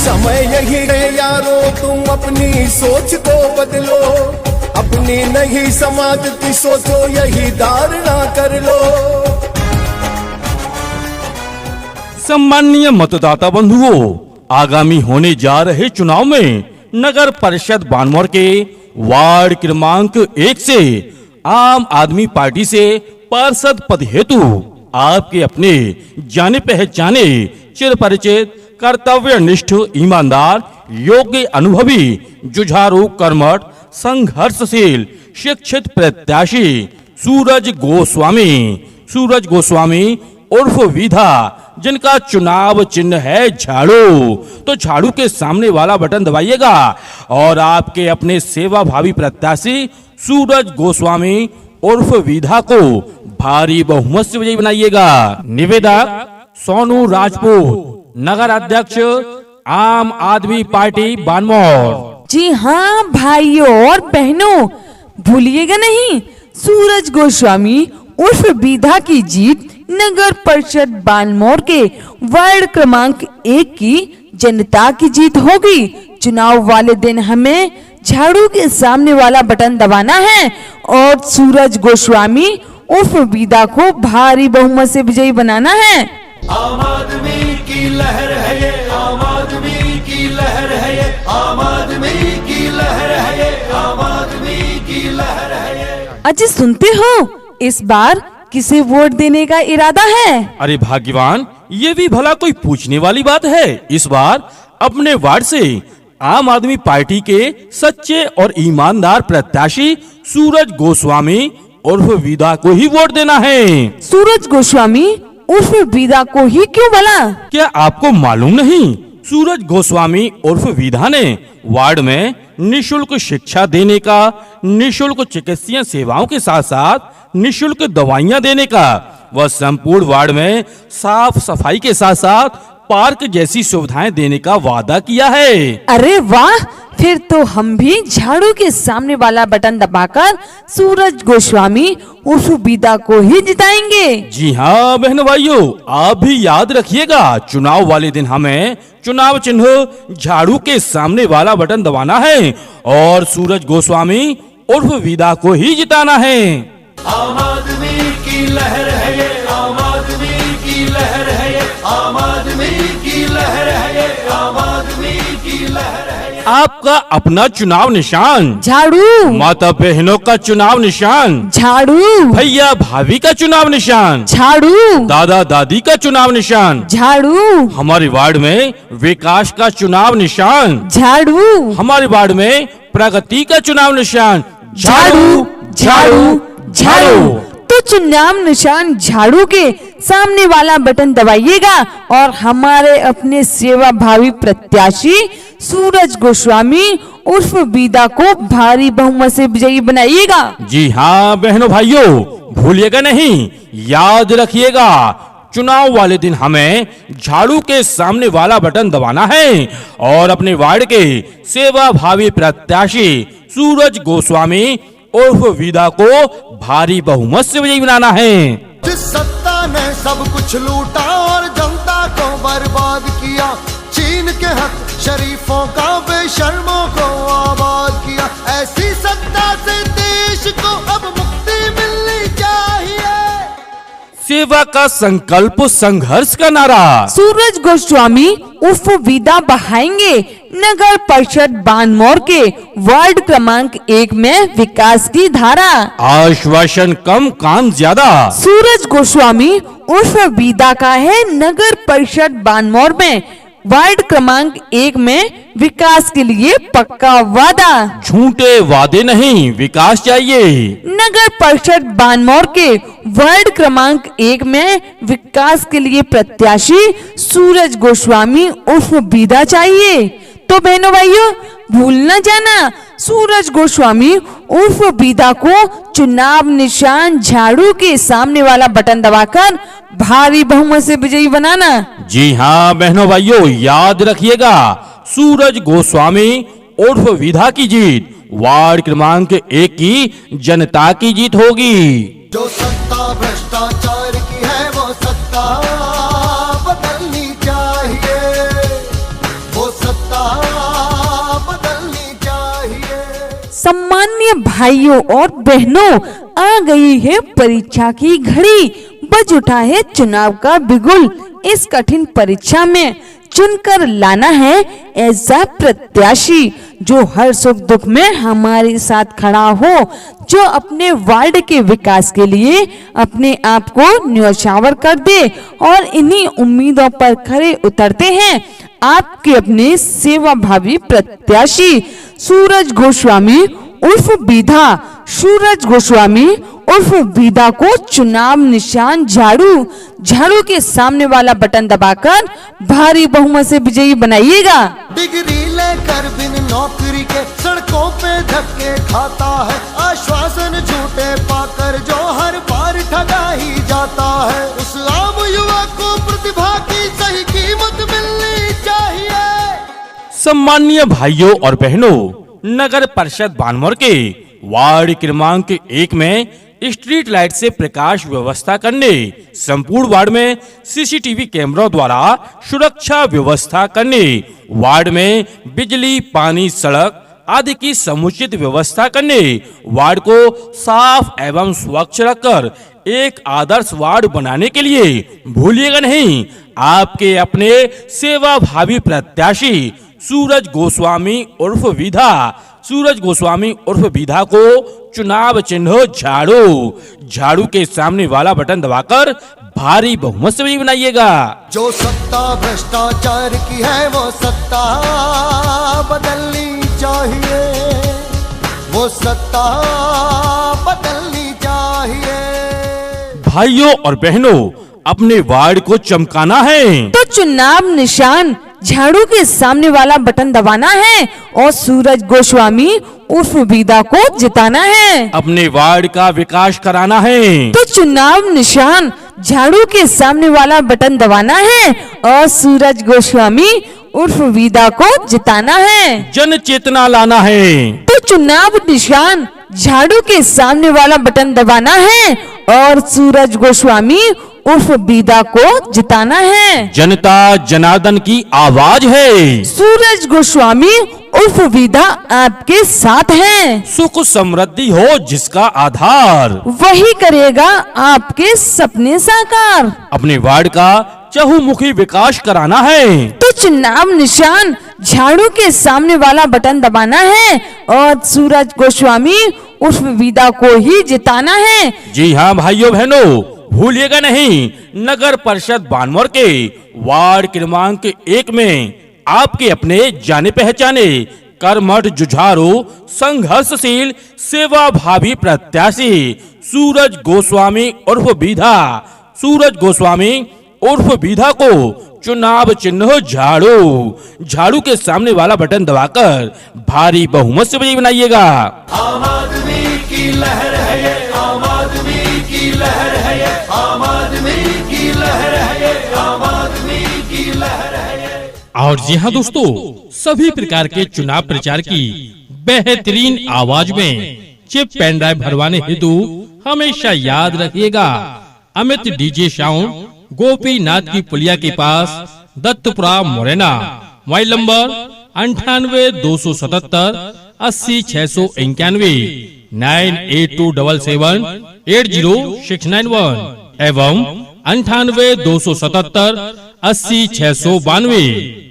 समय यही है यारो, तुम अपनी सोच को बदलो, अपनी नहीं समाज की सोचो, यही धारणा कर लो। सम्माननीय मतदाता बंधुओं, आगामी होने जा रहे चुनाव में नगर परिषद बानमौर के वार्ड क्रमांक 1 से आम आदमी पार्टी से पार्षद पद हेतु आपके अपने जाने पहचाने चिर परिचित कर्तव्यनिष्ठ ईमानदार योग्य अनुभवी जुझारू कर्मठ संघर्षशील शिक्षित प्रत्याशी सूरज गोस्वामी उर्फ विधा, जिनका चुनाव चिन्ह है झाड़ू, तो झाड़ू के सामने वाला बटन दबाइएगा और आपके अपने सेवा भावी प्रत्याशी सूरज गोस्वामी उर्फ विधा को भारी बहुमत से विजयी बनाइएगा। निवेदक सोनू राजपूत, नगर अध्यक्ष आम आदमी पार्टी बानमौर। जी हाँ भाइयों और बहनों, भूलिएगा नहीं, सूरज गोस्वामी उर्फ विधा की जीत नगर परिषद बानमौर के वार्ड क्रमांक 1 की जनता की जीत होगी। चुनाव वाले दिन हमें झाड़ू के सामने वाला बटन दबाना है और सूरज गोस्वामी उर्फ विधा को भारी बहुमत से विजयी बनाना है। आम आदमी की लहर है ये, आम आदमी की लहर है ये, आम आदमी की लहर है ये, आम आदमी की लहर है ये। अच्छा सुनते हो, इस बार किसे वोट देने का इरादा है? अरे भाग्यवान, ये भी भला कोई पूछने वाली बात है। इस बार अपने वार्ड से आम आदमी पार्टी के सच्चे और ईमानदार प्रत्याशी सूरज गोस्वामी उर्फ विधा को ही वोट देना है। सूरज गोस्वामी उर्फ विधा को ही क्यों भला? क्या आपको मालूम नहीं, सूरज गोस्वामी उर्फ विधा ने वार्ड में निशुल्क शिक्षा देने का, निशुल्क चिकित्सीय सेवाओं के साथ साथ निशुल्क दवाइयां देने का, वह संपूर्ण वार्ड में साफ सफाई के साथ साथ पार्क जैसी सुविधाएं देने का वादा किया है। अरे वाह, फिर तो हम भी झाड़ू के सामने वाला बटन दबाकर सूरज गोस्वामी उर्फ विधा को ही जिताएंगे। जी हाँ बहनों भाइयों, आप भी याद रखिएगा, चुनाव वाले दिन हमें चुनाव चिन्ह झाड़ू के सामने वाला बटन दबाना है और सूरज गोस्वामी उर्फ विधा को ही जिताना है। आम आदमी की लहर है ये, आम आदमी की लहर है ये, आम आदमी की लहर है ये, आम आदमी की लहर है ये। आपका अपना चुनाव निशान झाड़ू, माता बहनों का चुनाव निशान झाड़ू, भैया भाभी का चुनाव निशान झाड़ू, दादा दादी का चुनाव निशान झाड़ू, हमारे वार्ड में विकास का चुनाव निशान झाड़ू, हमारे वार्ड में प्रगति का चुनाव निशान झाड़ू, झाड़ू, झाड़ू। तो चुनाव निशान झाड़ू के सामने वाला बटन दबाइएगा और हमारे अपने सेवा भावी प्रत्याशी सूरज गोस्वामी उर्फ विधा को भारी बहुमत से विजयी बनाइएगा। जी हाँ बहनों भाइयों, भूलिएगा नहीं, याद रखिएगा, चुनाव वाले दिन हमें झाड़ू के सामने वाला बटन दबाना है और अपने वार्ड के सेवा भावी प्रत्याशी सूरज गोस्वामी उर्फ विधा को भारी बहुमत से विजयी बनाना है। जिस सत्ता ने सब कुछ लूटा और जनता को बर्बाद किया, चीन के हक शरीफों का बेशर्मों को आबाद किया, ऐसी सत्ता से देश को अब मुक्ति मिलनी चाहिए। सेवा का संकल्प संघर्ष का नारा सूरज गोस्वामी उर्फ विधा बहाएंगे नगर परिषद बानमौर के वार्ड क्रमांक 1 में विकास की धारा। आश्वासन कम काम ज्यादा। सूरज गोस्वामी उर्फ विधा का है नगर परिषद बानमौर में वार्ड क्रमांक 1 में विकास के लिए पक्का वादा। झूठे वादे नहीं, विकास चाहिए। नगर परिषद बानमौर के वार्ड क्रमांक 1 में विकास के लिए प्रत्याशी सूरज गोस्वामी उर्फ विधा चाहिए। तो बहनों भाइयों, भूल न जाना, सूरज गोस्वामी उर्फ विधा को चुनाव निशान झाड़ू के सामने वाला बटन दबाकर भारी बहुमत से विजयी बनाना। जी हाँ बहनों भाइयों, याद रखिएगा, सूरज गोस्वामी उर्फ विधा की जीत वार्ड क्रमांक 1 की जनता की जीत होगी। जो सत्ता भ्रष्टाचार की है वो सत्ता बदलनी चाहिए, वो सत्ता सम्मान्य भाइयों और बहनों, आ गई है परीक्षा की घड़ी, बज उठा है चुनाव का बिगुल। इस कठिन परीक्षा में चुनकर लाना है ऐसा प्रत्याशी जो हर सुख दुख में हमारे साथ खड़ा हो, जो अपने वार्ड के विकास के लिए अपने आप को न्यौछावर कर दे। और इन्हीं उम्मीदों पर खरे उतरते हैं आपके अपने सेवा भावी प्रत्याशी सूरज गोस्वामी उर्फ बीधा। सूरज गोस्वामी उर्फ बीधा को चुनाव निशान झाड़ू के सामने वाला बटन दबाकर भारी बहुमत से विजयी बनाइएगा। डिग्री लेकर बिन नौकरी के सड़कों पे धक्के खाता है, आश्वासन झूठे पाकर जो हर बार ठगा ही जाता है। उस आम युवा को प्रतिभा की सही कीमत मिलनी चाहिए। सम्मानीय भाइयों और बहनों, नगर परिषद बानमोर के वार्ड क्रमांक 1 में स्ट्रीट लाइट से प्रकाश व्यवस्था करने, संपूर्ण वार्ड में सीसीटीवी कैमरों द्वारा सुरक्षा व्यवस्था करने, वार्ड में बिजली, पानी, सड़क आदि की समुचित व्यवस्था करने, वार्ड को साफ एवं स्वच्छ रखकर एक आदर्श वार्ड बनाने के लिए भूलिएगा नहीं आपके अपने सेवा भावी प्रत्याशी सूरज गोस्वामी उर्फ बीधा। सूरज गोस्वामी उर्फ बीधा को चुनाव चिन्ह झाड़ू के सामने वाला बटन दबाकर भारी बहुमत से भी बनाइएगा। जो सत्ता भ्रष्टाचार की है वो सत्ता बदलनी चाहिए, वो सत्ता बदलनी चाहिए। भाइयों और बहनों, अपने वार्ड को चमकाना है तो चुनाव निशान झाड़ू के सामने वाला बटन दबाना है और सूरज गोस्वामी उर्फ बीधा को जिताना है। अपने वार्ड का विकास कराना है तो चुनाव निशान झाड़ू के सामने वाला बटन दबाना है और सूरज गोस्वामी उर्फ बीधा को जिताना है। जन चेतना लाना है तो चुनाव निशान झाड़ू के सामने वाला बटन दबाना है और सूरज गोस्वामी उर्फ बीधा को जिताना है। जनता जनार्दन की आवाज है, सूरज गोस्वामी उर्फ बीधा आपके साथ हैं। सुख समृद्धि हो जिसका आधार, वही करेगा आपके सपने साकार। अपने वार्ड का चहुमुखी विकास कराना है तो चुनाव निशान झाड़ू के सामने वाला बटन दबाना है और सूरज गोस्वामी उर्फ बीधा को ही जिताना है। जी हाँ भाइयों बहनों, भूलिएगा नहीं नगर परिषद बानमोर के वार्ड क्रमांक 1 में आपके अपने जाने पहचाने कर्मठ जुझारू संघर्षशील सेवा भावी प्रत्याशी सूरज गोस्वामी उर्फ बीधा। सूरज गोस्वामी उर्फ बीधा को चुनाव चिन्ह झाड़ू के सामने वाला बटन दबाकर भारी बहुमत से विजयी बनाइएगा। आम आदमी की लहर है ये, आम आदमी की लहर है ये, आम आदमी की लहर है ये, आम आदमी की लहर है ये। और जी हाँ दोस्तों, सभी प्रकार के चुनाव प्रचार की बेहतरीन आवाज में चिप पेन ड्राइव भरवाने हेतु हमेशा याद रखिएगा अमित डीजे साउंड, गोपीनाथ की पुलिया के पास, दत्तपुरा मुरैना। मोबाइल नंबर 98 277 80 691 9827780691 एवं 98 277 80 692।